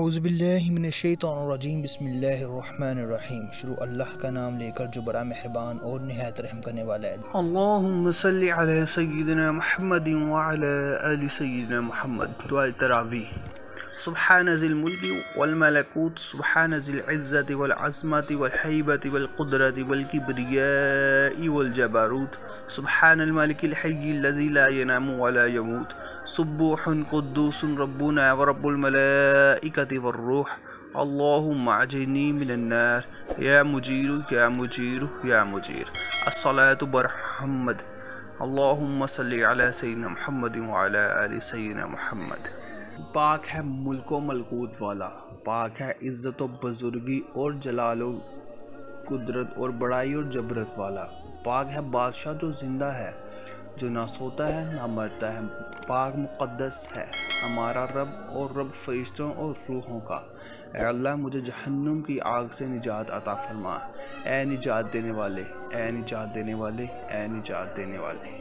औज़ुबिल्लाहिमिनश्शैतानिर्रजीम बिस्मिल्लाहिर्रहमानिर्रहीम। शुरू अल्लाह का नाम लेकर जो बड़ा मेहरबान और निहायत रहम करने वाला है। अल्लाहुम्मा सल्लि अला सय्यिदिना मुहम्मदिन व अला आलि सय्यिदिना मुहम्मद। दुआ तरावी। सुब्हान ज़िल मुल्की वल मलकूत, सुब्हान ज़िल इज़्ज़ति वल अज़मति वल हैबति वल कुदरति वल किब्रियाइ वल जबारूत, सुब्हानल मलिकिल हय्यिल लज़ी ला यनामु व ला यमूत, सुब्बूहुन कुद्दूसुन रब्बुना व रब्बुल मलाइकति वर्रूह, अल्लाहुम्मा अजिरनी मिनन नार या मुजीरु या मुजीरु या मुजीर। अस्सलातु बरहम्मद। अल्लाहुम्मा सल्लि अला सय्यिदिना मुहम्मदिन व अला आलि सय्यिदिना मुहम्मद। पाक है मुल्को मलकूत वाला, पाक है इज़्ज़त व बुज़ुर्गी और जलाल व कुदरत और बड़ाई और जबरत वाला। पाक है बादशाह जो जिंदा है, जो ना सोता है ना मरता है। पाक मुक़द्दस है हमारा रब और रब फरिश्तों और रूहों का। ऐ अल्लाह मुझे जहन्नुम की आग से निजात अता फरमा। ऐ निजात देने वाले, ऐ निजात देने वाले, ऐ निजात देने वाले।